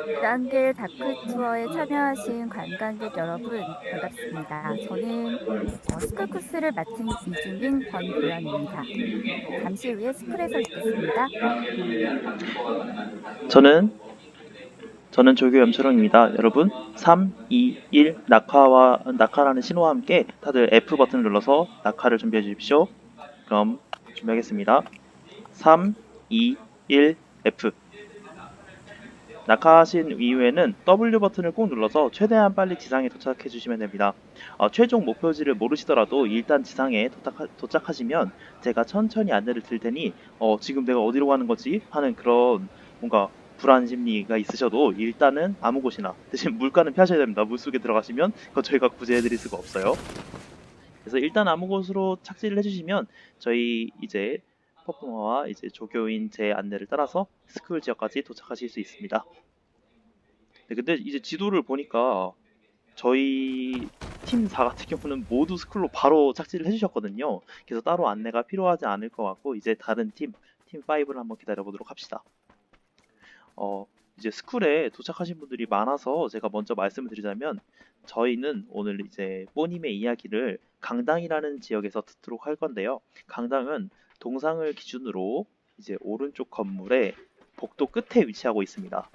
2단계 다크 투어에 참여하신 관광객 여러분, 반갑습니다. 저는 스쿨 코스를 맡은 이주민 권도연입니다. 잠시 후에 스쿨에서 뵙겠습니다. 저는 조교 염초롱입니다. 여러분, 3, 2, 1 낙하라는 신호와 함께 다들 F 버튼을 눌러서 낙하를 준비해 주십시오. 그럼 준비하겠습니다. 3, 2, 1 F. 낙하하신 이후에는 W 버튼을 꼭 눌러서 최대한 빨리 지상에 도착해 주시면 됩니다. 최종 목표지를 모르시더라도 일단 지상에 도착하시면 제가 천천히 안내를 드릴 테니 지금 내가 어디로 가는 거지? 하는 그런 뭔가 불안 심리가 있으셔도 일단은 아무 곳이나 대신 물가는 피하셔야 됩니다. 물속에 들어가시면 그건 저희가 구제해 드릴 수가 없어요. 그래서 일단 아무 곳으로 착지를 해주시면 저희 이제 퍼포머와 이제 조교인 제 안내를 따라서 스쿨 지역까지 도착하실 수 있습니다. 네, 근데 이제 지도를 보니까 저희 팀 4 같은 경우는 모두 스쿨로 바로 착지를 해주셨거든요. 그래서 따로 안내가 필요하지 않을 것 같고 이제 다른 팀 5를 한번 기다려보도록 합시다. 이제 스쿨에 도착하신 분들이 많아서 제가 먼저 말씀을 드리자면 저희는 오늘 이제 뽀님의 이야기를 강당이라는 지역에서 듣도록 할 건데요. 강당은 동상을 기준으로 이제 오른쪽 건물의 복도 끝에 위치하고 있습니다.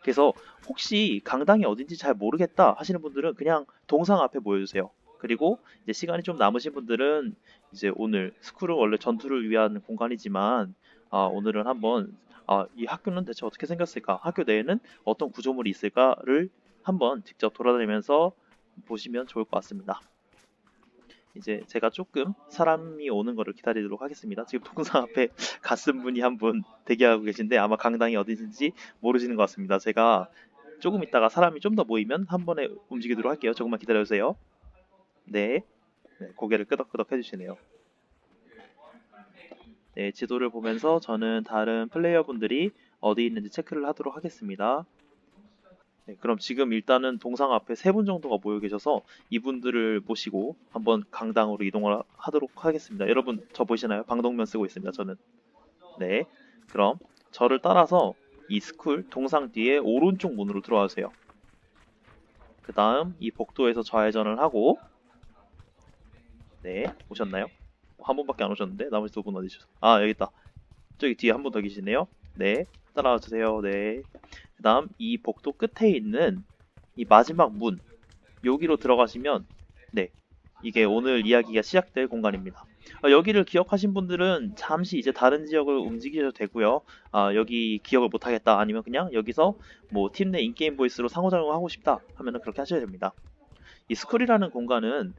그래서 혹시 강당이 어딘지 잘 모르겠다 하시는 분들은 그냥 동상 앞에 모여주세요. 그리고 이제 시간이 좀 남으신 분들은 이제 오늘 스쿨은 원래 전투를 위한 공간이지만 오늘은 한번 이 학교는 대체 어떻게 생겼을까? 학교 내에는 어떤 구조물이 있을까를 한번 직접 돌아다니면서 보시면 좋을 것 같습니다. 이제 제가 조금 사람이 오는 거를 기다리도록 하겠습니다. 지금 동상 앞에 갔은 분이 한 분 대기하고 계신데 아마 강당이 어디인지 모르시는 것 같습니다. 제가 조금 있다가 사람이 좀 더 모이면 한 번에 움직이도록 할게요. 조금만 기다려주세요. 네, 네, 고개를 끄덕끄덕 해주시네요. 네, 지도를 보면서 저는 다른 플레이어분들이 어디 있는지 체크를 하도록 하겠습니다. 네, 그럼 지금 일단은 동상 앞에 3분 정도가 모여 계셔서 이분들을 모시고 한번 강당으로 이동을 하도록 하겠습니다. 여러분 저 보이시나요? 방독면 쓰고 있습니다. 저는. 네, 그럼 저를 따라서 이 스쿨 동상 뒤에 오른쪽 문으로 들어와주세요. 그 다음 이 복도에서 좌회전을 하고 네, 오셨나요? 한 분밖에 안 오셨는데 나머지 2분 어디 있어요? 여기 있다. 저기 뒤에 한 분 더 계시네요. 네, 따라와 주세요. 네. 그 다음 이 복도 끝에 있는 이 마지막 문 여기로 들어가시면 네, 이게 오늘 이야기가 시작될 공간입니다. 여기를 기억하신 분들은 잠시 이제 다른 지역을 움직이셔도 되고요. 여기 기억을 못하겠다 아니면 그냥 여기서 뭐 팀 내 인게임 보이스로 상호작용하고 싶다 하면은 그렇게 하셔야 됩니다. 이 스쿨이라는 공간은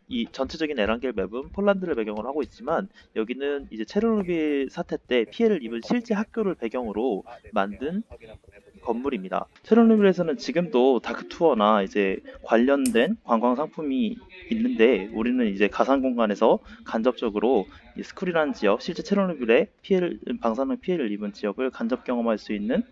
이 전체적인 에란겔 맵은 폴란드를 배경으로 하고 있지만 여기는 이제 체르노빌 사태 때 피해를 입은 실제 학교를 배경으로 만든 건물입니다. 체르노빌에서는 지금도 다크 투어나 이제 관련된 관광 상품이 있는데 우리는 이제 가상 공간에서 간접적으로 이 스쿨이라는 지역, 실제 체르노빌에 방사능 피해를 입은 지역을 간접 경험할 수 있는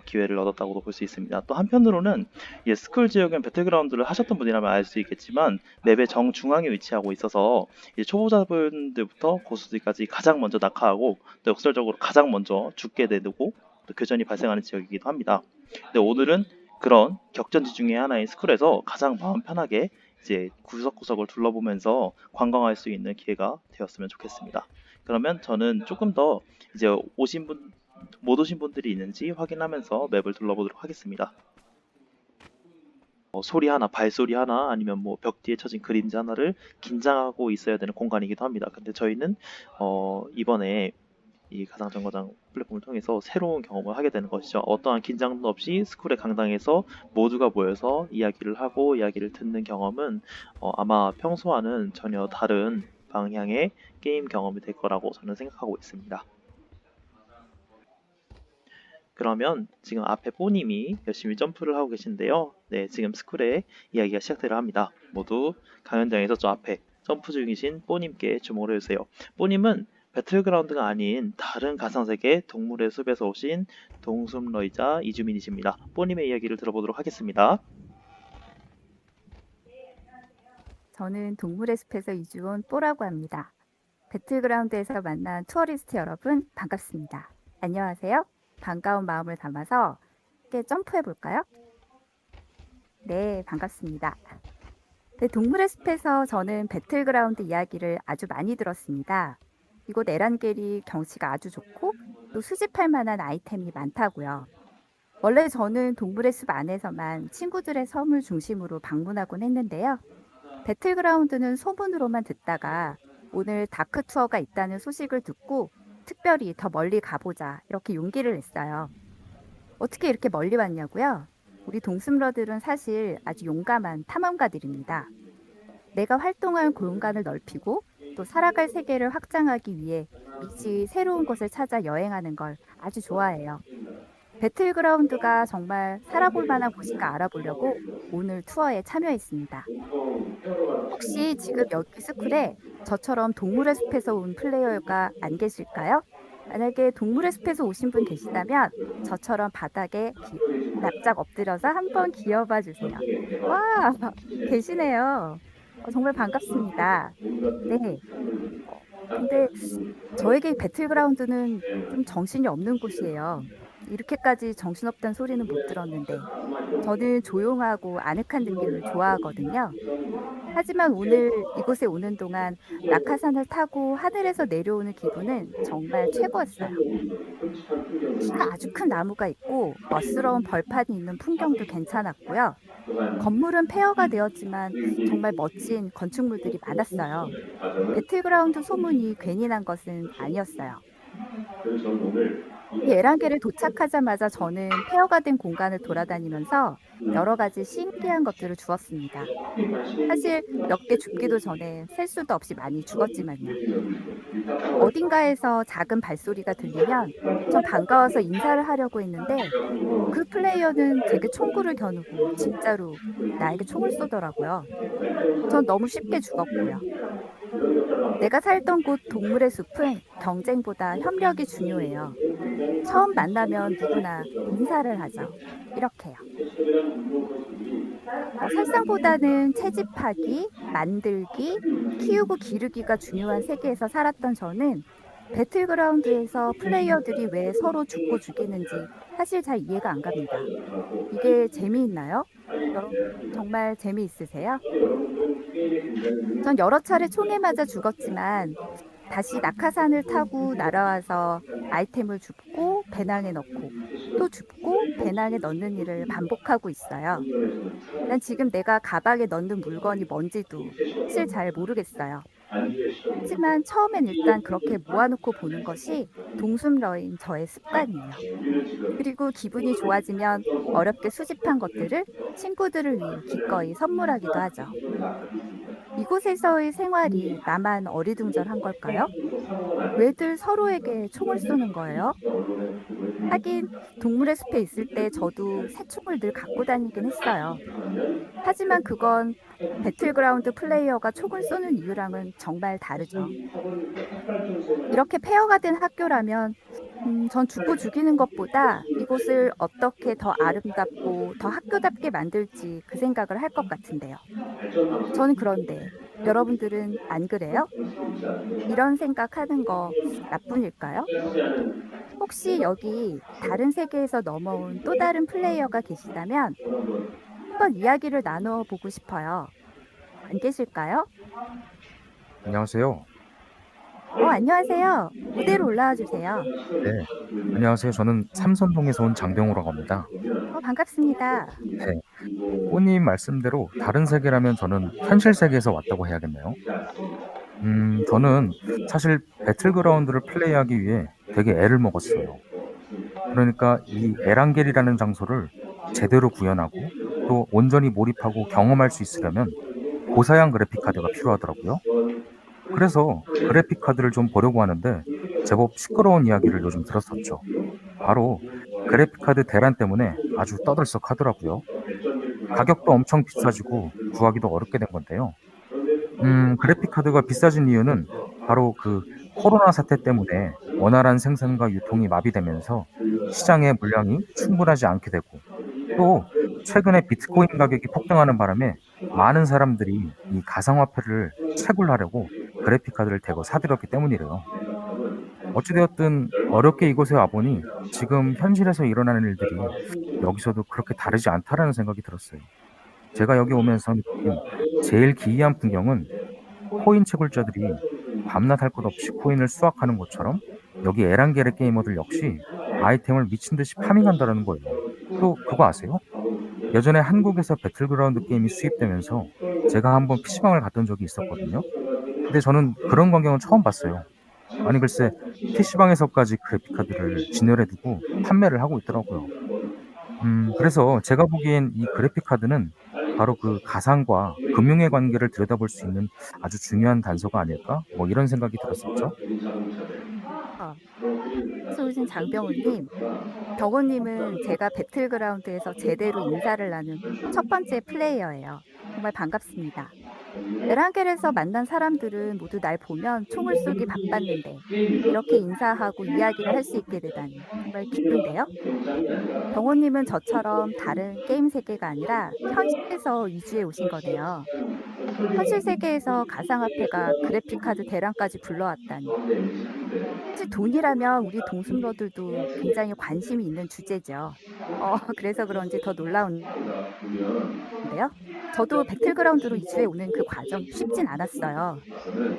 기회를 얻었다고도 볼 수 있습니다. 또 한편으로는 이 스쿨 지역은 배틀그라운드를 하셨던 분이라면 알 수 있겠지만 맵의 정중앙에 위치하고 있어서 이제 초보자분들부터 고수들까지 가장 먼저 낙하하고 또 역설적으로 가장 먼저 죽게 되고 또 교전이 발생하는 지역이기도 합니다. 근데 오늘은 그런 격전지 중에 하나인 스쿨에서 가장 마음 편하게 이제 구석구석을 둘러보면서 관광할 수 있는 기회가 되었으면 좋겠습니다. 그러면 저는 조금 더 이제 못 오신 분들이 있는지 확인하면서 맵을 둘러보도록 하겠습니다. 소리 하나, 발소리 하나, 아니면 뭐 벽 뒤에 쳐진 그림자 하나를 긴장하고 있어야 되는 공간이기도 합니다. 근데 저희는 이번에 이 가상정거장 플랫폼을 통해서 새로운 경험을 하게 되는 것이죠. 어떠한 긴장도 없이 스쿨의 강당에서 모두가 모여서 이야기를 하고 이야기를 듣는 경험은 아마 평소와는 전혀 다른 방향의 게임 경험이 될 거라고 저는 생각하고 있습니다. 그러면 지금 앞에 뽀님이 열심히 점프를 하고 계신데요. 네, 지금 스쿨의 이야기가 시작되려 합니다. 모두 강연장에서 저 앞에 점프 중이신 뽀님께 주목을 해주세요. 뽀님은 배틀그라운드가 아닌 다른 가상세계 동물의 숲에서 오신 동숲러이자 이주민이십니다. 뽀님의 이야기를 들어보도록 하겠습니다. 저는 동물의 숲에서 이주온 뽀라고 합니다. 배틀그라운드에서 만난 투어리스트 여러분, 반갑습니다. 안녕하세요. 반가운 마음을 담아서 함께 점프해 볼까요? 네, 반갑습니다. 네, 동물의 숲에서 저는 배틀그라운드 이야기를 아주 많이 들었습니다. 이곳 에란겔이 경치가 아주 좋고 또 수집할 만한 아이템이 많다고요. 원래 저는 동물의 숲 안에서만 친구들의 섬을 중심으로 방문하곤 했는데요. 배틀그라운드는 소문으로만 듣다가 오늘 다크 투어가 있다는 소식을 듣고 특별히 더 멀리 가보자 이렇게 용기를 냈어요. 어떻게 이렇게 멀리 왔냐고요? 우리 동슴러들은 사실 아주 용감한 탐험가들입니다. 내가 활동할 공간을 넓히고 또 살아갈 세계를 확장하기 위해 미지 새로운 곳을 찾아 여행하는 걸 아주 좋아해요. 배틀그라운드가 정말 살아볼 만한 곳인가 알아보려고 오늘 투어에 참여했습니다. 혹시 지금 여기 스쿨에 저처럼 동물의 숲에서 온 플레이어가 안 계실까요? 만약에 동물의 숲에서 오신 분 계시다면 저처럼 바닥에 납작 엎드려서 한번 기어봐 주세요. 와, 계시네요. 정말 반갑습니다. 네. 근데 저에게 배틀그라운드는 좀 정신이 없는 곳이에요. 이렇게까지 정신없다는 소리는 못 들었는데 저는 조용하고 아늑한 느낌을 좋아하거든요. 하지만 오늘 이곳에 오는 동안 낙하산을 타고 하늘에서 내려오는 기분은 정말 최고였어요. 키가 아주 큰 나무가 있고 멋스러운 벌판이 있는 풍경도 괜찮았고요. 건물은 폐허가 되었지만 정말 멋진 건축물들이 많았어요. 배틀그라운드 소문이 괜히 난 것은 아니었어요. 이 에란겔에 도착하자마자 저는 폐허가 된 공간을 돌아다니면서 여러 가지 신기한 것들을 주웠습니다. 사실 몇 개 줍기도 전에 셀 수도 없이 많이 죽었지만요. 어딘가에서 작은 발소리가 들리면 전 반가워서 인사를 하려고 했는데 그 플레이어는 제게 총구를 겨누고 진짜로 나에게 총을 쏘더라고요. 전 너무 쉽게 죽었고요. 내가 살던 곳 동물의 숲은 경쟁보다 협력이 중요해요. 처음 만나면 누구나 인사를 하죠. 이렇게요. 살상보다는 채집하기, 만들기, 키우고 기르기가 중요한 세계에서 살았던 저는 배틀그라운드에서 플레이어들이 왜 서로 죽고 죽이는지 사실 잘 이해가 안 갑니다. 이게 재미있나요? 여러분 정말 재미있으세요? 전 여러 차례 총에 맞아 죽었지만 다시 낙하산을 타고 날아와서 아이템을 줍고 배낭에 넣고 또 줍고 배낭에 넣는 일을 반복하고 있어요. 난 지금 내가 가방에 넣는 물건이 뭔지도 사실 잘 모르겠어요. 하지만 처음엔 일단 그렇게 모아놓고 보는 것이 동숲러인 저의 습관이에요. 그리고 기분이 좋아지면 어렵게 수집한 것들을 친구들을 위해 기꺼이 선물하기도 하죠. 이곳에서의 생활이 나만 어리둥절한 걸까요? 왜들 서로에게 총을 쏘는 거예요? 하긴 동물의 숲에 있을 때 저도 새총을 늘 갖고 다니긴 했어요. 하지만 그건 배틀그라운드 플레이어가 총을 쏘는 이유랑은 정말 다르죠. 이렇게 폐허가 된 학교라면 전 죽고 죽이는 것보다 이곳을 어떻게 더 아름답고 더 학교답게 만들지 그 생각을 할 것 같은데요. 저는 그런데 여러분들은 안 그래요? 이런 생각하는 거 나뿐일까요? 혹시 여기 다른 세계에서 넘어온 또 다른 플레이어가 계시다면 한번 이야기를 나누어 보고 싶어요. 안 계실까요? 안녕하세요. 안녕하세요. 무대로 올라와 주세요. 네. 안녕하세요. 저는 삼선동에서 온 장병호라고 합니다. 반갑습니다. 네. 뽀님 말씀대로 다른 세계라면 저는 현실 세계에서 왔다고 해야겠네요. 저는 사실 배틀그라운드를 플레이하기 위해 되게 애를 먹었어요. 그러니까 이 에란겔이라는 장소를 제대로 구현하고 또 온전히 몰입하고 경험할 수 있으려면 고사양 그래픽 카드가 필요하더라고요. 그래서 그래픽 카드를 좀 보려고 하는데 제법 시끄러운 이야기를 요즘 들었었죠. 바로 그래픽 카드 대란 때문에 아주 떠들썩하더라고요. 가격도 엄청 비싸지고 구하기도 어렵게 된 건데요. 그래픽 카드가 비싸진 이유는 바로 그 코로나 사태 때문에 원활한 생산과 유통이 마비되면서 시장의 물량이 충분하지 않게 되고 또 최근에 비트코인 가격이 폭등하는 바람에 많은 사람들이 이 가상화폐를 채굴하려고 그래픽 카드를 대거 사들였기 때문이래요. 어찌되었든 어렵게 이곳에 와보니 지금 현실에서 일어나는 일들이 여기서도 그렇게 다르지 않다라는 생각이 들었어요. 제가 여기 오면서 느낀 제일 기이한 풍경은 코인 채굴자들이 밤낮 할 것 없이 코인을 수확하는 것처럼 여기 에란게르 게이머들 역시 아이템을 미친 듯이 파밍한다라는 거예요. 또 그거 아세요? 예전에 한국에서 배틀그라운드 게임이 수입되면서 제가 한번 PC방을 갔던 적이 있었거든요. 근데 저는 그런 광경은 처음 봤어요. 아니 글쎄 PC방에서까지 그래픽카드를 진열해 두고 판매를 하고 있더라고요. 그래서 제가 보기엔 이 그래픽카드는 바로 그 가상과 금융의 관계를 들여다볼 수 있는 아주 중요한 단서가 아닐까? 뭐 이런 생각이 들었었죠. 어, 오신 장병훈님, 병훈님은 제가 배틀그라운드에서 제대로 인사를 나눈 첫 번째 플레이어예요. 정말 반갑습니다. 에란겔에서 만난 사람들은 모두 날 보면 총을 쏘기 바빴는데 이렇게 인사하고 이야기를 할 수 있게 되다니 정말 기쁜데요. 병호님은 저처럼 다른 게임 세계가 아니라 현실에서 이주해 오신 거네요. 현실 세계에서 가상화폐가 그래픽카드 대량까지 불러왔다니. 사실 돈이라면 우리 동승러들도 굉장히 관심이 있는 주제죠. 그래서 그런지 더 놀라운데요. 저도 배틀그라운드로 이주해 오는 그 과정이 쉽진 않았어요.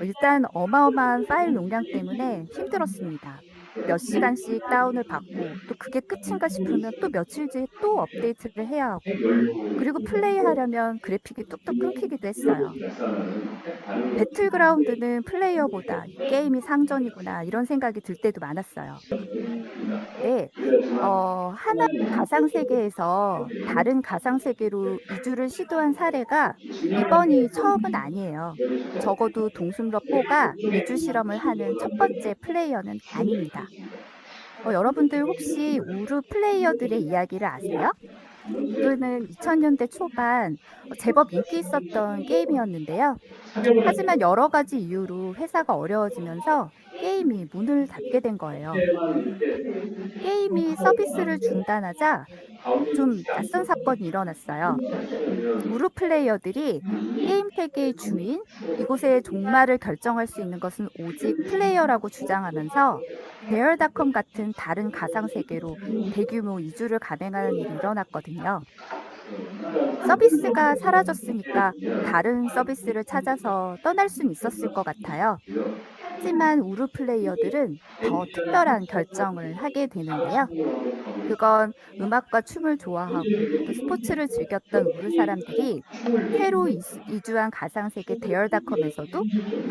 일단 어마어마한 파일 용량 때문에 힘들었습니다. 몇 시간씩 다운을 받고 또 그게 끝인가 싶으면 또 며칠 뒤에 또 업데이트를 해야 하고 그리고 플레이하려면 그래픽이 뚝뚝 끊기기도 했어요. 배틀그라운드는 플레이어보다 이 게임이 상전이구나 이런 생각이 들 때도 많았어요. 네, 하나의 가상세계에서 다른 가상세계로 이주를 시도한 사례가 이번이 처음은 아니에요. 적어도 동숲럽4가 이주 실험을 하는 첫 번째 플레이어는 아닙니다. 여러분들 혹시 우르 플레이어들의 이야기를 아세요? 우르는 2000년대 초반 제법 인기 있었던 게임이었는데요. 하지만 여러 가지 이유로 회사가 어려워지면서 게임이 문을 닫게 된 거예요. 게임이 서비스를 중단하자 좀 낯선 사건이 일어났어요. 우루 플레이어들이 게임 세계의 주인, 이곳의 종말을 결정할 수 있는 것은 오직 플레이어라고 주장하면서 베어닷컴 같은 다른 가상 세계로 대규모 이주를 감행하는 일이 일어났거든요. 서비스가 사라졌으니까 다른 서비스를 찾아서 떠날 수는 있었을 것 같아요. 하지만 우루 플레이어들은 더 특별한 결정을 하게 되는데요. 그건 음악과 춤을 좋아하고 또 스포츠를 즐겼던 우르 사람들이 새로 이주한 가상세계 데얼닷컴에서도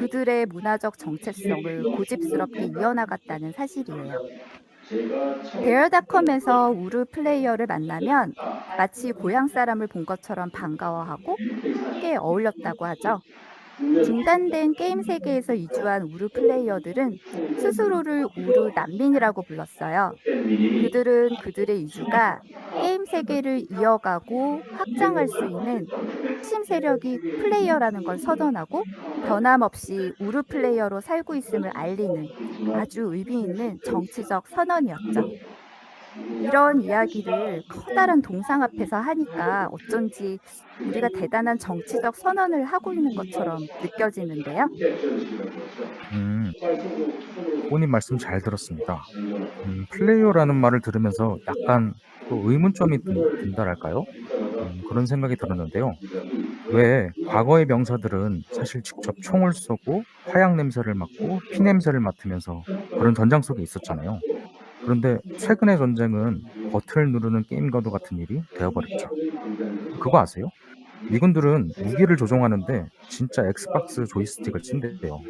그들의 문화적 정체성을 고집스럽게 이어나갔다는 사실이에요. 데얼닷컴에서 우르 플레이어를 만나면 마치 고향 사람을 본 것처럼 반가워하고 함께 어울렸다고 하죠. 중단된 게임 세계에서 이주한 우르 플레이어들은 스스로를 우르 난민이라고 불렀어요. 그들은 그들의 이주가 게임 세계를 이어가고 확장할 수 있는 핵심 세력이 플레이어라는 걸 선언하고 변함없이 우르 플레이어로 살고 있음을 알리는 아주 의미 있는 정치적 선언이었죠. 이런 이야기를 커다란 동상 앞에서 하니까 어쩐지 우리가 대단한 정치적 선언을 하고 있는 것처럼 느껴지는데요. 음, 본인 말씀 잘 들었습니다. 플레이어라는 말을 들으면서 약간 또 의문점이 든다랄까요? 그런 생각이 들었는데요. 왜 과거의 명사들은 사실 직접 총을 쏘고 화약 냄새를 맡고 피 냄새를 맡으면서 그런 전장 속에 있었잖아요. 그런데 최근의 전쟁은 버튼을 누르는 게임과도 같은 일이 되어버렸죠. 그거 아세요? 미군들은 무기를 조종하는데 진짜 엑스박스 조이스틱을 친대요.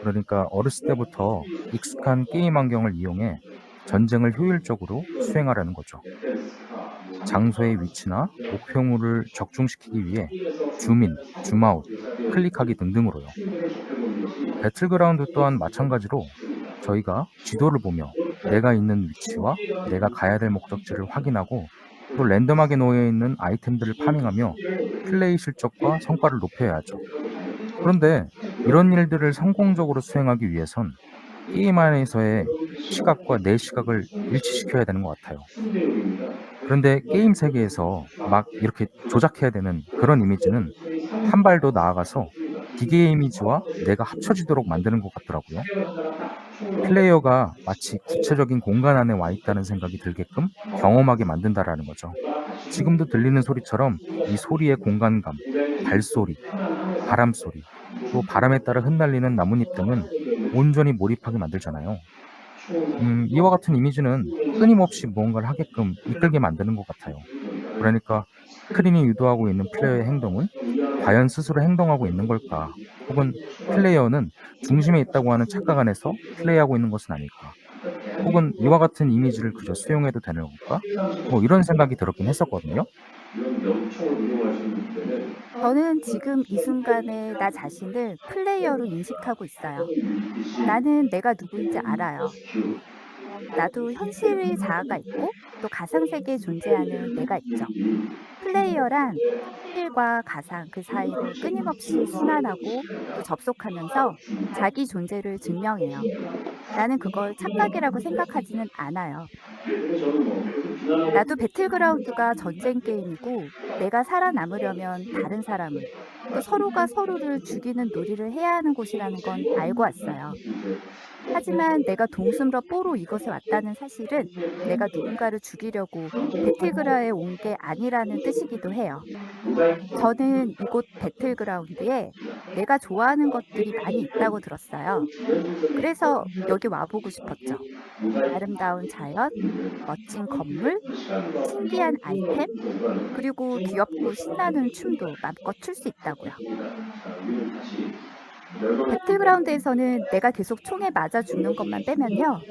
그러니까 어렸을 때부터 익숙한 게임 환경을 이용해 전쟁을 효율적으로 수행하려는 거죠. 장소의 위치나 목표물을 적중시키기 위해 줌인, 줌아웃, 클릭하기 등등으로요. 배틀그라운드 또한 마찬가지로 저희가 지도를 보며 내가 있는 위치와 내가 가야 될 목적지를 확인하고 또 랜덤하게 놓여 있는 아이템들을 파밍하며 플레이 실적과 성과를 높여야 하죠. 그런데 이런 일들을 성공적으로 수행하기 위해선 게임 안에서의 시각과 내 시각을 일치시켜야 되는 것 같아요. 그런데 게임 세계에서 막 이렇게 조작해야 되는 그런 이미지는 한 발 더 나아가서 기계의 이미지와 내가 합쳐지도록 만드는 것 같더라고요. 플레이어가 마치 구체적인 공간 안에 와 있다는 생각이 들게끔 경험하게 만든다라는 거죠. 지금도 들리는 소리처럼 이 소리의 공간감, 발소리, 바람소리, 또 바람에 따라 흩날리는 나뭇잎 등은 온전히 몰입하게 만들잖아요. 이와 같은 이미지는 끊임없이 무언가를 하게끔 이끌게 만드는 것 같아요. 그러니까 스크린이 유도하고 있는 플레이어의 행동은 과연 스스로 행동하고 있는 걸까? 혹은 플레이어는 중심에 있다고 하는 착각 안에서 플레이하고 있는 것은 아닐까? 혹은 이와 같은 이미지를 그저 수용해도 되는 걸까? 뭐 이런 생각이 들었긴 했었거든요. 저는 지금 이 순간에 나 자신을 플레이어로 인식하고 있어요. 나는 내가 누구인지 알아요. 나도 현실의 자아가 있고 또 가상세계에 존재하는 내가 있죠. 플레이어란 현실과 가상 그 사이를 끊임없이 순환하고 또 접속하면서 자기 존재를 증명해요. 나는 그걸 착각이라고 생각하지는 않아요. 나도 배틀그라운드가 전쟁 게임이고 내가 살아남으려면 다른 사람을 또 서로가 서로를 죽이는 놀이를 해야 하는 곳이라는 건 알고 왔어요. 하지만 내가 동숲러 뽀로 이곳에 왔다는 사실은 내가 누군가를 죽이려고 배틀그라운드에 온 게 아니라는 뜻이기도 해요. 저는 이곳 배틀그라운드에 내가 좋아하는 것들이 많이 있다고 들었어요. 그래서 여기 와보고 싶었죠. 아름다운 자연, 멋진 건물, 신기한 아이템, 그리고 귀엽고 신나는 춤도 마음껏 출 수 있다고요. 배틀그라운드에서는 내가 계속 총에 맞아 죽는 것만 빼면요.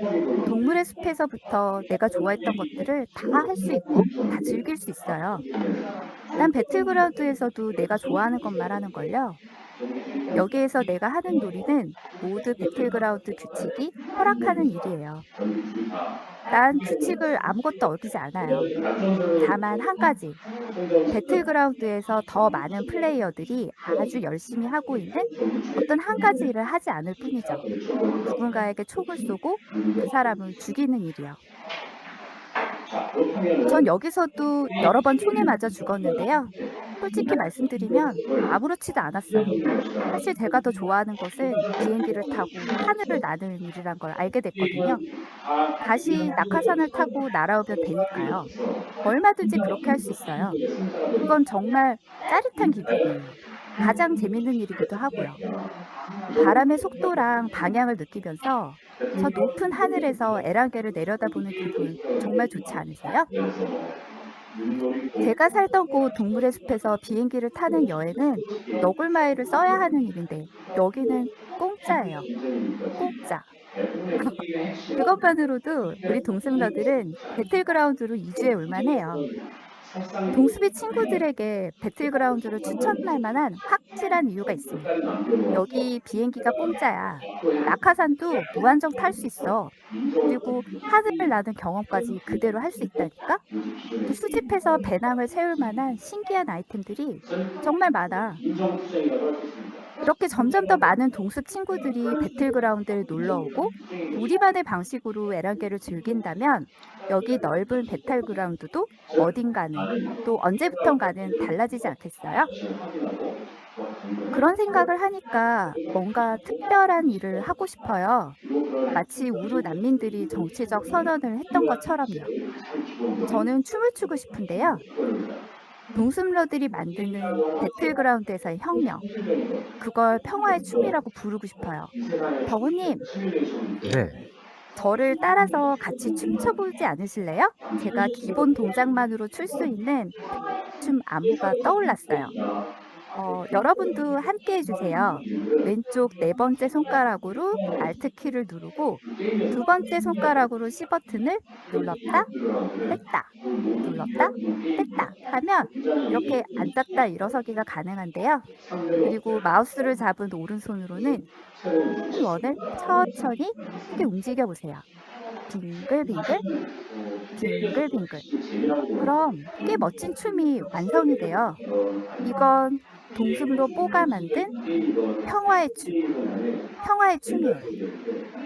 동물의 숲에서부터 내가 좋아했던 것들을 다 할 수 있고 다 즐길 수 있어요. 난 배틀그라운드에서도 내가 좋아하는 것만 하는 걸요. 여기에서 내가 하는 놀이는 모두 배틀그라운드 규칙이 허락하는 일이에요. 난 규칙을 아무것도 어기지 않아요. 다만 한 가지, 배틀그라운드에서 더 많은 플레이어들이 아주 열심히 하고 있는 어떤 한 가지 일을 하지 않을 뿐이죠. 누군가에게 총을 쏘고 그 사람을 죽이는 일이요. 전 여기서도 여러 번 총에 맞아 죽었는데요. 솔직히 말씀드리면 아무렇지도 않았어요. 사실 제가 더 좋아하는 것은 비행기를 타고 하늘을 나는 일이란 걸 알게 됐거든요. 다시 낙하산을 타고 날아오면 되니까요. 얼마든지 그렇게 할 수 있어요. 그건 정말 짜릿한 기분이에요. 가장 재밌는 일이기도 하고요. 바람의 속도랑 방향을 느끼면서 저 높은 하늘에서 에란게를 내려다보는 기분 정말 좋지 않으세요? 제가 살던 곳 동물의 숲에서 비행기를 타는 여행은 너굴마일을 써야 하는 일인데 여기는 공짜예요. 공짜. 그것만으로도 우리 동승러들은 배틀그라운드로 이주해 올 만해요. 동숲이 친구들에게 배틀그라운드를 추천할 만한 확실한 이유가 있습니다. 여기 비행기가 공짜야. 낙하산도 무한정 탈 수 있어. 그리고 하늘을 나는 경험까지 그대로 할 수 있다니까? 또 수집해서 배낭을 채울 만한 신기한 아이템들이 정말 많아. 이렇게 점점 더 많은 동숲 친구들이 배틀그라운드에 놀러 오고 우리만의 방식으로 에란게를 즐긴다면 여기 넓은 배틀그라운드도 어딘가는 또 언제부턴가는 달라지지 않겠어요? 그런 생각을 하니까 뭔가 특별한 일을 하고 싶어요. 마치 우루 난민들이 정치적 선언을 했던 것처럼요. 저는 춤을 추고 싶은데요. 동숲러들이 만드는 배틀그라운드에서의 혁명, 그걸 평화의 춤이라고 부르고 싶어요. 덕우님, 네. 저를 따라서 같이 춤춰보지 않으실래요? 제가 기본 동작만으로 출 수 있는 춤 안무가 떠올랐어요. 여러분도 함께 해주세요. 왼쪽 네 번째 손가락으로 Alt 키를 누르고 두 번째 손가락으로 C 버튼을 눌렀다, 뺐다, 눌렀다, 뺐다 하면 이렇게 앉았다 일어서기가 가능한데요. 그리고 마우스를 잡은 오른손으로는 원을 천천히 크게 움직여 보세요. 빙글빙글, 빙글빙글. 그럼 꽤 멋진 춤이 완성이 돼요. 이건 동숲로 뽀가 만든 평화의 춤, 평화의 춤이에요.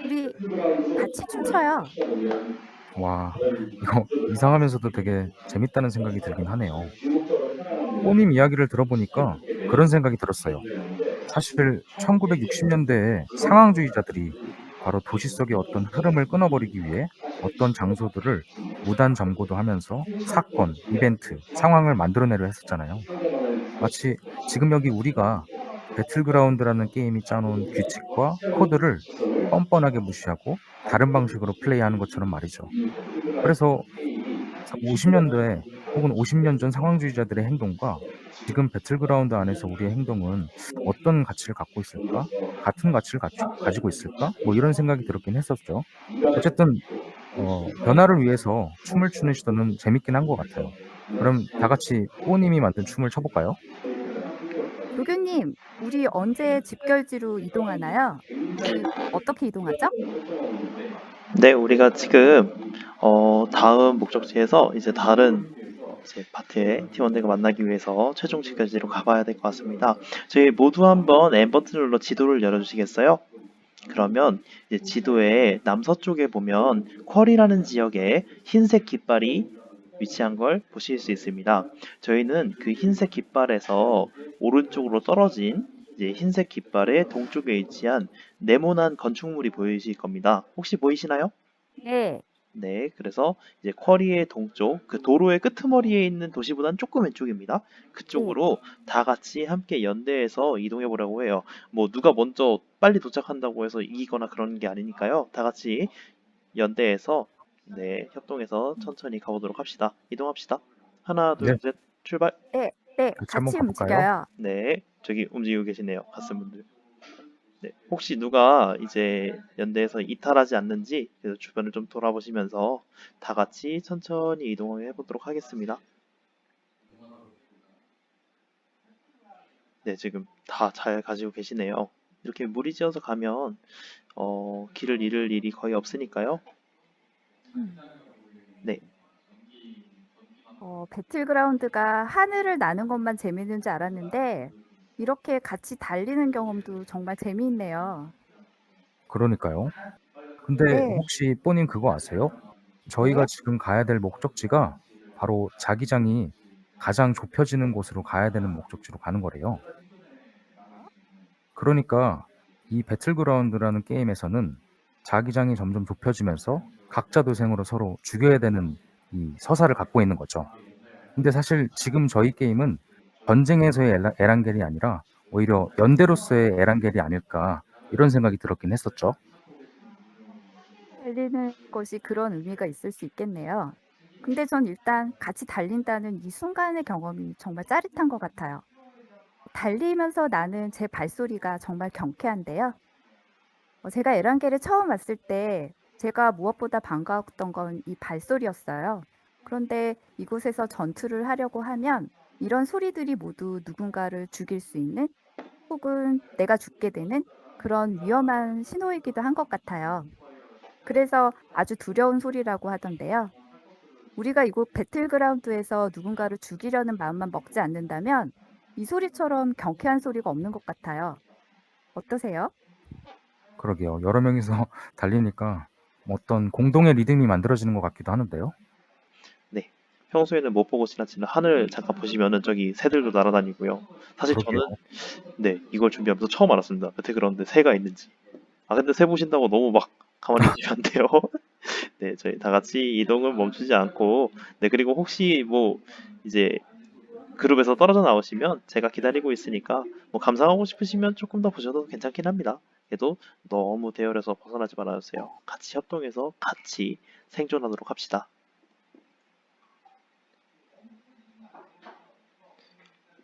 우리 같이 춤춰요. 와, 이거 이상하면서도 되게 재밌다는 생각이 들긴 하네요. 뽀님 이야기를 들어보니까 그런 생각이 들었어요. 사실 1960년대에 상황주의자들이 바로 도시 속의 어떤 흐름을 끊어버리기 위해 어떤 장소들을 무단 점거도 하면서 사건, 이벤트, 상황을 만들어내려 했었잖아요. 마치 지금 여기 우리가 배틀그라운드라는 게임이 짜놓은 규칙과 코드를 뻔뻔하게 무시하고 다른 방식으로 플레이하는 것처럼 말이죠. 그래서 50년대 혹은 50년 전 상황주의자들의 행동과 지금 배틀그라운드 안에서 우리의 행동은 어떤 가치를 갖고 있을까? 같은 가치를 가지고 있을까? 뭐 이런 생각이 들었긴 했었죠. 어쨌든 변화를 위해서 춤을 추는 시도는 재밌긴 한 것 같아요. 그럼 다 같이 뽀님이 만든 춤을 춰볼까요? 조교님, 우리 언제 집결지로 이동하나요? 어떻게 이동하죠? 네, 우리가 지금 다음 목적지에서 이제 다른 이제 파트의 팀원들과 만나기 위해서 최종 지까지로 가봐야 될 것 같습니다. 저희 모두 한번 N 버튼을 눌러 지도를 열어주시겠어요? 그러면 이제 지도의 남서쪽에 보면 쿼리라는 지역에 흰색 깃발이 위치한 걸 보실 수 있습니다. 저희는 그 흰색 깃발에서 오른쪽으로 떨어진 이제 흰색 깃발의 동쪽에 위치한 네모난 건축물이 보이실 겁니다. 혹시 보이시나요? 네. 네, 그래서 이제 쿼리의 동쪽, 그 도로의 끄트머리에 있는 도시보다는 조금 왼쪽입니다. 네. 그쪽으로 다 같이 함께 연대해서 이동해 보려고 해요. 뭐 누가 먼저 빨리 도착한다고 해서 이기거나 그런 게 아니니까요. 다 같이 연대해서 네, 협동해서 천천히 가보도록 합시다. 이동합시다. 하나, 네, 둘, 셋, 출발. 네. 네. 같이 한번 같이 가볼까요? 움직여요. 네, 저기 움직이고 계시네요. 갔은 분들. 네, 혹시 누가 이제 연대에서 이탈하지 않는지 그래서 주변을 좀 돌아보시면서 다 같이 천천히 이동을 해보도록 하겠습니다. 네, 지금 다 잘 가지고 계시네요. 이렇게 무리지어서 가면 길을 잃을 일이 거의 없으니까요. 음. 네, 배틀그라운드가 하늘을 나는 것만 재밌는 줄 알았는데 이렇게 같이 달리는 경험도 정말 재미있네요. 그러니까요. 근데 네. 혹시 뽀님 그거 아세요? 저희가 네. 지금 가야 될 목적지가 바로 자기장이 가장 좁혀지는 곳으로 가야 되는 목적지로 가는 거래요. 그러니까 이 배틀그라운드라는 게임에서는 자기장이 점점 좁혀지면서 각자 도생으로 서로 죽여야 되는 이 서사를 갖고 있는 거죠. 근데 사실 지금 저희 게임은 전쟁에서의 에란겔이 아니라 오히려 연대로서의 에란겔이 아닐까 이런 생각이 들었긴 했었죠. 달리는 것이 그런 의미가 있을 수 있겠네요. 근데 전 일단 같이 달린다는 이 순간의 경험이 정말 짜릿한 것 같아요. 달리면서 나는 제 발소리가 정말 경쾌한데요. 제가 에란겔에 처음 왔을 때 제가 무엇보다 반가웠던 건 이 발소리였어요. 그런데 이곳에서 전투를 하려고 하면 이런 소리들이 모두 누군가를 죽일 수 있는 혹은 내가 죽게 되는 그런 위험한 신호이기도 한 것 같아요. 그래서 아주 두려운 소리라고 하던데요. 우리가 이곳 배틀그라운드에서 누군가를 죽이려는 마음만 먹지 않는다면 이 소리처럼 경쾌한 소리가 없는 것 같아요. 어떠세요? 그러게요. 여러 명이서 달리니까 어떤 공동의 리듬이 만들어지는 것 같기도 하는데요. 네. 평소에는 못 보고 지나치는 하늘 잠깐 보시면은 저기 새들도 날아다니고요. 사실 그러게요. 저는 네, 이걸 준비하면서 처음 알았습니다. 배틀그라운드에 새가 있는지. 아, 근데 새 보신다고 너무 막 가만히 계시면 안 돼요. 네, 저희 다 같이 이동을 멈추지 않고, 네, 그리고 혹시 뭐, 이제 그룹에서 떨어져 나오시면 제가 기다리고 있으니까, 뭐, 감상하고 싶으시면 조금 더 보셔도 괜찮긴 합니다. 그래도 너무 대열에서 벗어나지 말아주세요. 같이 협동해서 같이 생존하도록 합시다.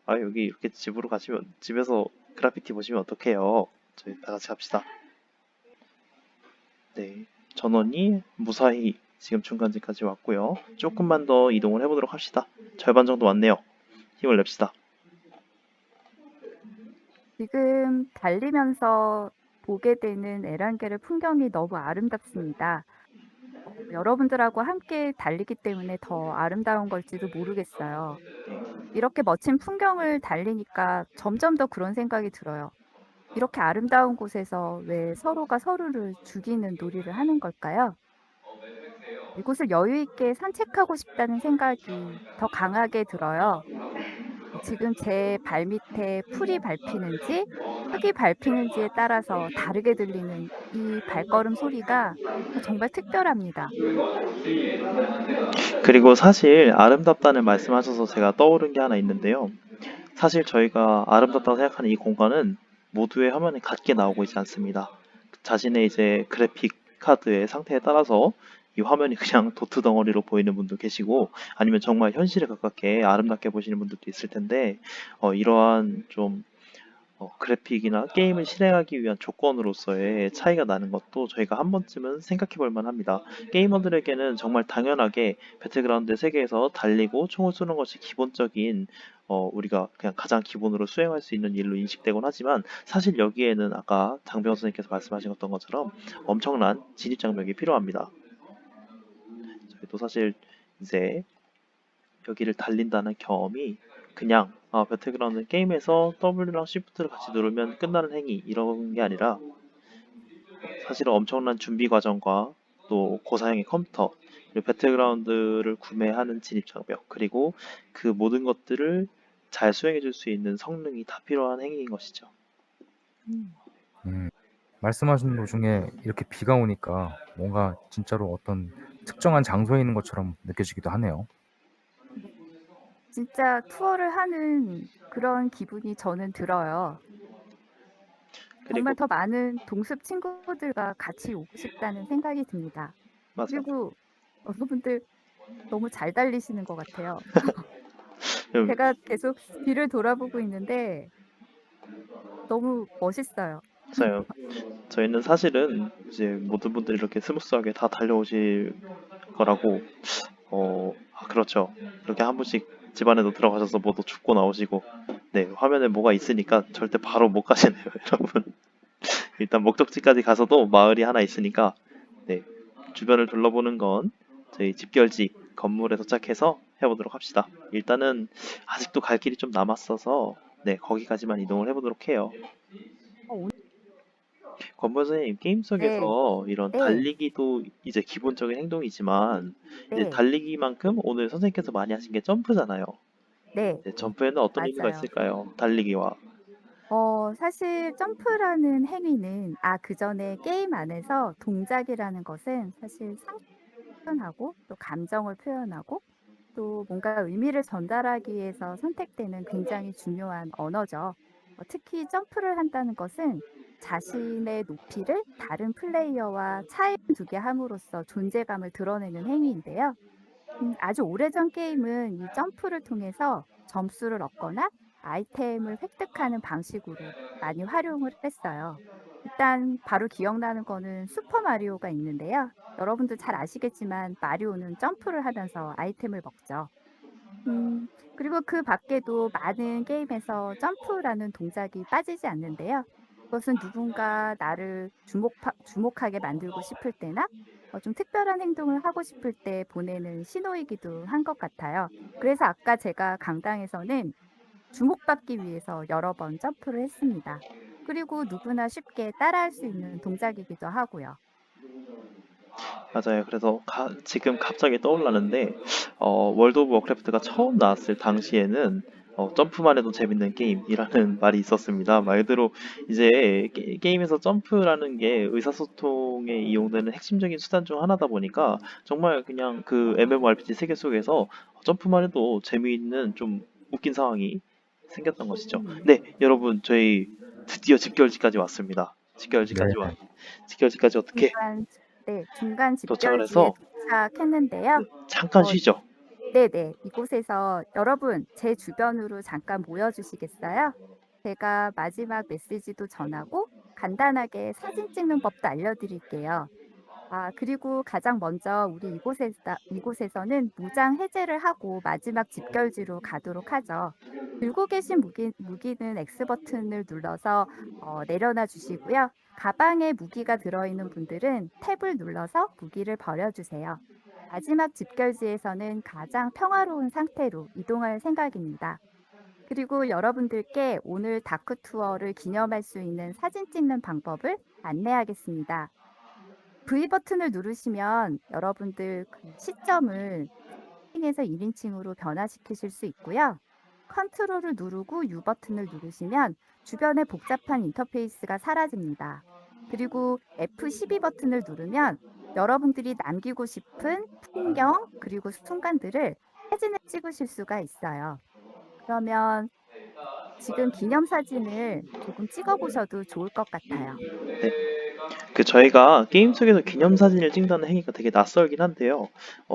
아, 여기 이렇게 집으로 가시면, 집에서 그래피티 보시면 어떡해요. 저희 다 같이 합시다. 네, 전원이 무사히 지금 중간지까지 왔고요. 조금만 더 이동을 해보도록 합시다. 절반 정도 왔네요. 힘을 냅시다. 지금 달리면서 보게 되는 에란게르 풍경이 너무 아름답습니다. 여러분들하고 함께 달리기 때문에 더 아름다운 걸지도 모르겠어요. 이렇게 멋진 풍경을 달리니까 점점 더 그런 생각이 들어요. 이렇게 아름다운 곳에서 왜 서로가 서로를 죽이는 놀이를 하는 걸까요? 이곳을 여유 있게 산책하고 싶다는 생각이 더 강하게 들어요. 지금 제 발밑에 풀이 밟히는지 흙이 밟히는지에 따라서 다르게 들리는 이 발걸음 소리가 정말 특별합니다. 그리고 사실 아름답다는 말씀하셔서 제가 떠오른 게 하나 있는데요. 사실 저희가 아름답다고 생각하는 이 공간은 모두의 화면에 같게 나오고 있지 않습니다. 자신의 이제 그래픽 카드의 상태에 따라서 이 화면이 그냥 도트 덩어리로 보이는 분도 계시고 아니면 정말 현실에 가깝게 아름답게 보시는 분들도 있을 텐데 이러한 좀 그래픽이나 게임을 실행하기 위한 조건으로서의 차이가 나는 것도 저희가 한 번쯤은 생각해 볼 만합니다. 게이머들에게는 정말 당연하게 배틀그라운드 세계에서 달리고 총을 쏘는 것이 기본적인 우리가 그냥 가장 기본으로 수행할 수 있는 일로 인식되곤 하지만 사실 여기에는 아까 장병 선생님께서 말씀하셨던 것처럼 엄청난 진입 장벽이 필요합니다. 저희도 사실 이제 여기를 달린다는 경험이 그냥 배틀그라운드 게임에서 W랑 Shift를 같이 누르면 끝나는 행위 이런 게 아니라 사실은 엄청난 준비 과정과 또 고사양의 컴퓨터 그리고 배틀그라운드를 구매하는 진입 장벽 그리고 그 모든 것들을 잘 수행해 줄 수 있는 성능이 다 필요한 행위인 것이죠. 음. 말씀하신 도중에 이렇게 비가 오니까 뭔가 진짜로 어떤 특정한 장소에 있는 것처럼 느껴지기도 하네요. 네. 진짜 투어를 하는 그런 기분이 저는 들어요. 정말 그리고 더 많은 동습 친구들과 같이 오고 싶다는 생각이 듭니다. 맞아요. 그리고 여러분들 너무 잘 달리시는 것 같아요. 음, 제가 계속 뒤를 돌아보고 있는데 너무 멋있어요. 맞아요. 저희는 사실은 이제 모든 분들이 이렇게 스무스하게 다 달려오실 거라고 그렇죠. 이렇게 한 분씩 집안에도 들어가셔서 뭐도 줍고 나오시고, 네, 화면에 뭐가 있으니까 절대 바로 못 가시네요, 여러분. 일단 목적지까지 가서도 마을이 하나 있으니까, 네, 주변을 둘러보는 건 저희 집결지 건물에 도착해서 해보도록 합시다. 일단은 아직도 갈 길이 좀 남았어서, 네, 거기까지만 이동을 해보도록 해요. 오, 권보 선생님, 게임 네, 속에서 이런 네, 달리기도 이제 기본적인 행동이지만, 이제 네, 달리기만큼 오늘 선생님께서 많이 하신 게 점프잖아요. 네, 네, 점프에는 어떤 의미가 맞아요. 있을까요? 달리기와. 사실 점프라는 행위는, 그 전에 게임 안에서 동작이라는 것은 사실 표현하고 또 감정을 표현하고 또 뭔가 의미를 전달하기 위해서 선택되는 굉장히 중요한 언어죠. 특히 점프를 한다는 것은 자신의 높이를 다른 플레이어와 차이를 두게 함으로써 존재감을 드러내는 행위인데요. 아주 오래전 게임은 이 점프를 통해서 점수를 얻거나 아이템을 획득하는 방식으로 많이 활용을 했어요. 일단 바로 기억나는 거는 슈퍼 마리오가 있는데요. 여러분들 잘 아시겠지만 마리오는 점프를 하면서 아이템을 먹죠. 그리고 그 밖에도 많은 게임에서 점프라는 동작이 빠지지 않는데요. 그것은 누군가 나를 주목하게 만들고 싶을 때나 좀 특별한 행동을 하고 싶을 때 보내는 신호이기도 한 것 같아요. 그래서 아까 제가 강당에서는 주목받기 위해서 여러 번 점프를 했습니다. 그리고 누구나 쉽게 따라할 수 있는 동작이기도 하고요. 맞아요. 그래서 지금 갑자기 떠올랐는데, 월드 오브 워크래프트가 처음 나왔을 당시에는 점프만 해도 재밌는 게임이라는 말이 있었습니다. 말 그대로 이제 게임에서 점프라는 게 의사소통에 이용되는 핵심적인 수단 중 하나다 보니까 정말 그냥 그 MMORPG 세계 속에서 점프만 해도 재미있는 좀 웃긴 상황이 생겼던 것이죠. 네, 여러분 저희 드디어 집결지까지 왔습니다. 네. 집결지까지 어떻게 중간, 네, 중간 도착을 집결지에 해서 도착했는데요. 잠깐 어, 쉬죠. 네네. 이곳에서 여러분, 제 주변으로 잠깐 모여주시겠어요? 제가 마지막 메시지도 전하고 간단하게 사진 찍는 법도 알려드릴게요. 그리고 가장 먼저 우리 이곳에서는 무장 해제를 하고 마지막 집결지로 가도록 하죠. 들고 계신 무기는 X 버튼을 눌러서 내려놔 주시고요. 가방에 무기가 들어있는 분들은 탭을 눌러서 무기를 버려주세요. 마지막 집결지에서는 가장 평화로운 상태로 이동할 생각입니다. 그리고 여러분들께 오늘 다크 투어를 기념할 수 있는 사진 찍는 방법을 안내하겠습니다. V 버튼을 누르시면 여러분들 그 시점을 1인칭에서 1인칭으로 변화시키실 수 있고요. 컨트롤을 누르고 U 버튼을 누르시면 주변의 복잡한 인터페이스가 사라집니다. 그리고 F12 버튼을 누르면 여러분들이 남기고 싶은 풍경 그리고 순간들을 사진을 찍으실 수가 있어요. 그러면 지금 기념사진을 조금 찍어보셔도 좋을 것 같아요. 네. 저희가 게임 속에서 기념사진을 찍는다는 행위가 되게 낯설긴 한데요.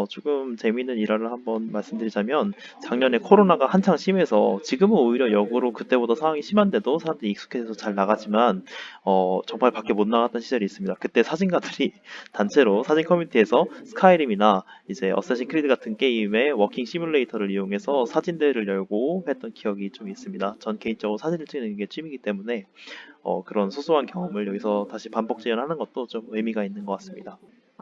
조금 재미있는 일화를 한번 말씀드리자면, 작년에 코로나가 한창 심해서, 지금은 오히려 역으로 그때보다 상황이 심한데도 사람들이 익숙해져서 잘 나가지만, 정말 밖에 못 나갔던 시절이 있습니다. 그때 사진가들이 단체로 사진 커뮤니티에서 스카이림이나 이제 어쌔신 크리드 같은 게임의 워킹 시뮬레이터를 이용해서 사진대회를 열고 했던 기억이 좀 있습니다. 전 개인적으로 사진을 찍는 게 취미이기 때문에 그런 소소한 경험을 여기서 다시 반복 재현하는 것도 좀 의미가 있는 것 같습니다.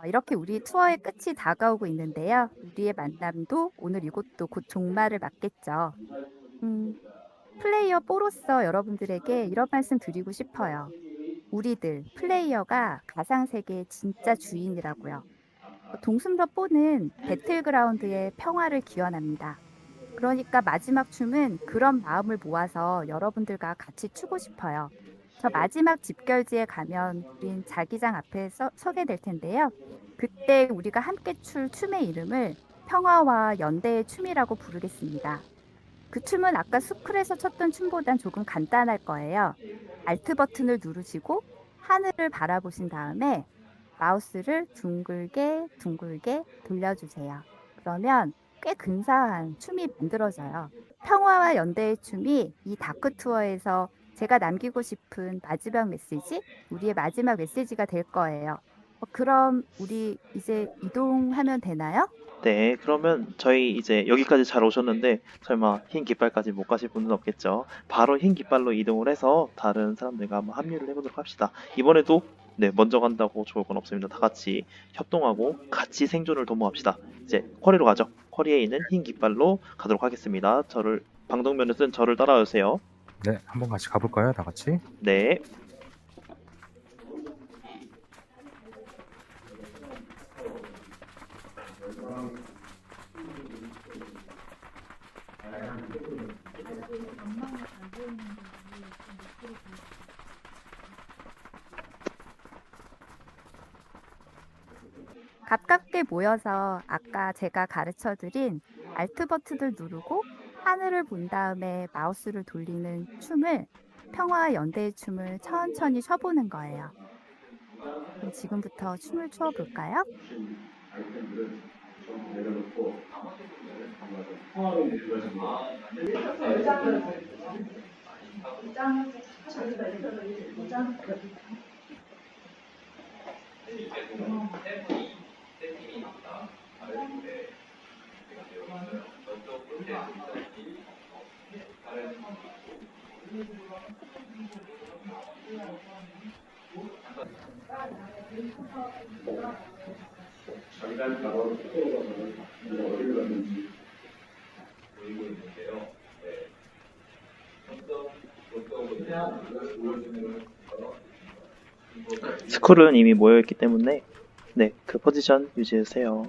이렇게 우리 투어의 끝이 다가오고 있는데요. 우리의 만남도 오늘 이곳도 곧 종말을 맞겠죠. 플레이어 4로서 여러분들에게 이런 말씀 드리고 싶어요. 우리들, 플레이어가 가상세계의 진짜 주인이라고요. 동숲러 4는 배틀그라운드의 평화를 기원합니다. 그러니까 마지막 춤은 그런 마음을 모아서 여러분들과 같이 추고 싶어요. 저 마지막 집결지에 가면 우린 자기장 앞에 서게 될 텐데요. 그때 우리가 함께 출 춤의 이름을 평화와 연대의 춤이라고 부르겠습니다. 그 춤은 아까 스쿨에서 췄던 춤보단 조금 간단할 거예요. 알트 버튼을 누르시고 하늘을 바라보신 다음에 마우스를 둥글게 둥글게 돌려주세요. 그러면 꽤 근사한 춤이 만들어져요. 평화와 연대의 춤이 이 다크 투어에서 제가 남기고 싶은 마지막 메시지, 우리의 마지막 메시지가 될 거예요. 그럼 우리 이제 이동하면 되나요? 네, 그러면 저희 이제 여기까지 잘 오셨는데 설마 흰 깃발까지 못 가실 분은 없겠죠. 바로 흰 깃발로 이동을 해서 다른 사람들과 한번 합류를 해보도록 합시다. 이번에도 네, 먼저 간다고 좋을 건 없습니다. 다 같이 협동하고 같이 생존을 도모합시다. 이제 쿼리로 가죠. 쿼리에 있는 흰 깃발로 가도록 하겠습니다. 방독면을 쓴 저를 따라와 주세요. 네, 한번 같이 가볼까요? 다 같이? 네. 가깝게 모여서 아까 제가 가르쳐 드린 알트 버튼을 누르고 하늘을 본 다음에 마우스를 돌리는 춤을 평화와 연대의 춤을 천천히 춰보는 거예요. 그럼 지금부터 춤을 추어 볼까요? 스쿨은 이미 모여있기 때문에 네, 그 포지션 유지해주세요.